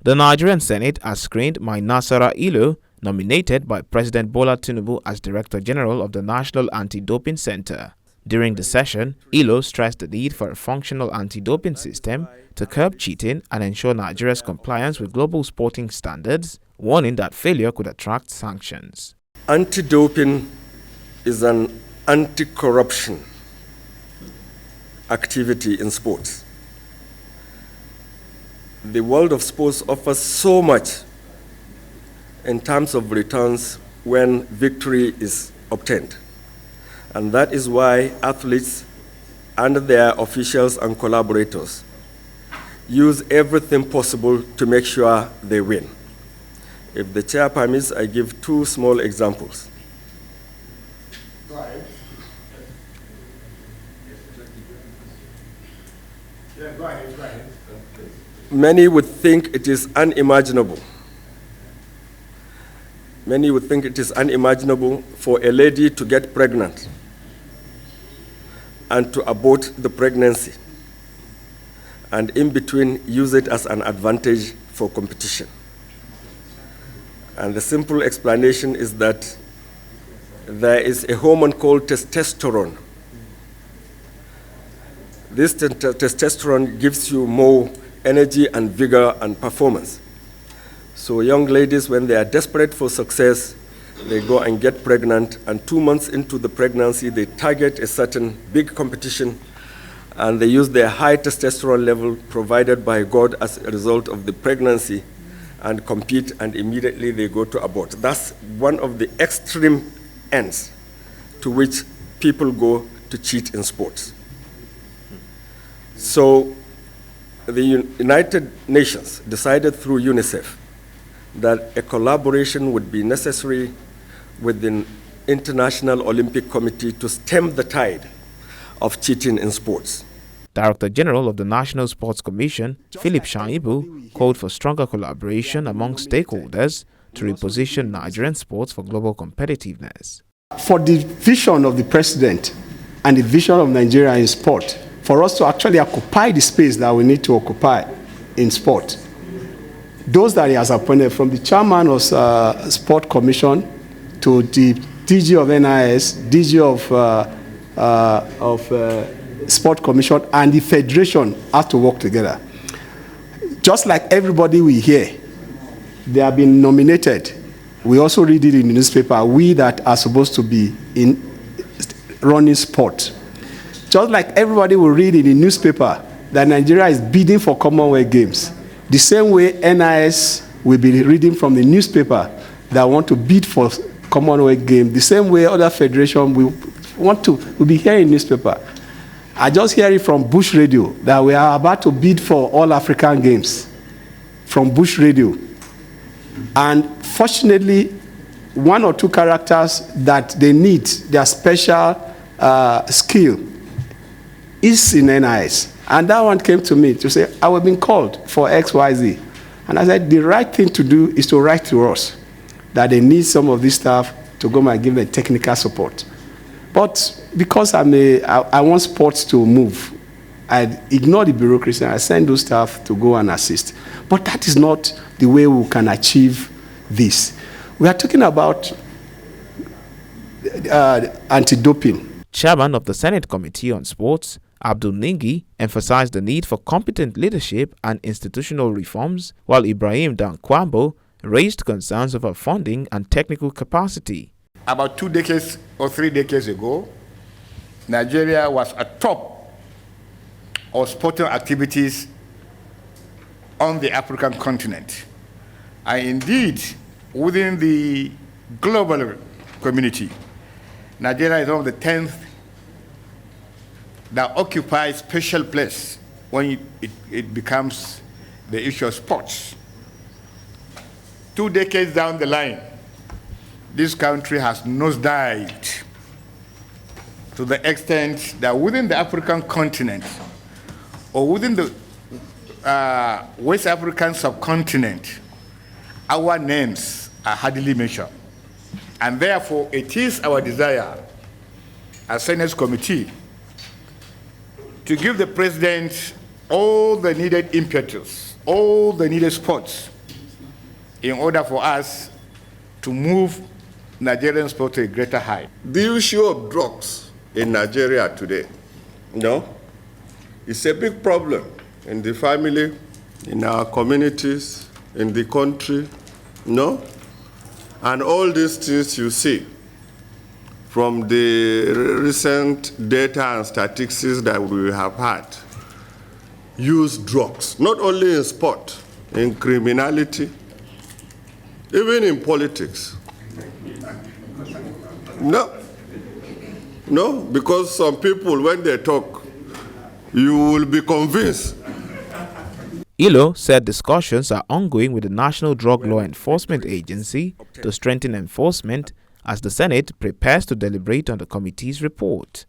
The Nigerian Senate has screened Nasara Ilo, nominated by President Bola Tinubu as Director General of the National Anti-Doping Center. During the session, Ilo stressed the need for a functional anti-doping system to curb cheating and ensure Nigeria's compliance with global sporting standards, warning that failure could attract sanctions. Anti-doping is an anti-corruption activity in sports. The world of sports offers so much in terms of returns when victory is obtained. And that is why athletes and their officials and collaborators use everything possible to make sure they win. If the chair permits, I give two small examples. Go ahead. Yeah, go ahead, go ahead. Many would think it is unimaginable. Many would think it is unimaginable for a lady to get pregnant and to abort the pregnancy, and in between use it as an advantage for competition. And the simple explanation is that there is a hormone called testosterone. This testosterone gives you more energy and vigor and performance. So young ladies, when they are desperate for success, they go and get pregnant, and 2 months into the pregnancy, they target a certain big competition, and they use their high testosterone level provided by God as a result of the pregnancy and compete, and immediately they go to abort. That's one of the extreme ends to which people go to cheat in sports. So the United Nations decided through UNICEF that a collaboration would be necessary with the International Olympic Committee to stem the tide of cheating in sports. Director General of the National Sports Commission, Philip Shaibu, called for stronger collaboration among stakeholders to reposition Nigerian sports for global competitiveness. For the vision of the president and the vision of Nigeria in sport, for us to actually occupy the space that we need to occupy in sport, those that he has appointed, from the chairman of Sport Commission to the DG of NIS, DG of Sport Commission, and the Federation have to work together. Just like everybody we hear, they have been nominated. We also read it in the newspaper, we that are supposed to be in running sport. Just like everybody will read in the newspaper that Nigeria is bidding for Commonwealth Games. The same way NIS will be reading from the newspaper that want to bid for Commonwealth Games. The same way other federations will be hearing in newspaper. I just hear it from Bush Radio that we are about to bid for all African Games from Bush Radio. And fortunately, one or two characters that they need, their special skill, is in NIS. And that one came to me to say, I have been called for XYZ. And I said, the right thing to do is to write to us that they need some of this staff to go and give them technical support. But because I want sports to move, I ignore the bureaucracy and I send those staff to go and assist. But that is not the way we can achieve this. We are talking about anti-doping. Chairman of the Senate Committee on Sports, Abdul Ningi, emphasized the need for competent leadership and institutional reforms, while Ibrahim Dankwambo raised concerns over funding and technical capacity. About 2 decades or 3 decades ago, Nigeria was atop of sporting activities on the African continent. And indeed, within the global community, Nigeria is one of the 10th that occupies special place when it becomes the issue of sports. 2 decades down the line, this country has nosedived to the extent that within the African continent or within the West African subcontinent, our names are hardly mentioned. And therefore, it is our desire as Senate Committee to give the President all the needed impetus all the needed sports in order for us to move Nigerian sport to a greater height. The issue of drugs in Nigeria today, it's a big problem in the family, in our communities, in the country, and all these things you see from the recent data and statistics that we have had, use drugs, not only in sport, in criminality, even in politics. No, because some people, when they talk, you will be convinced. Ilo said discussions are ongoing with the National Drug Law Enforcement Agency to strengthen enforcement as the Senate prepares to deliberate on the committee's report.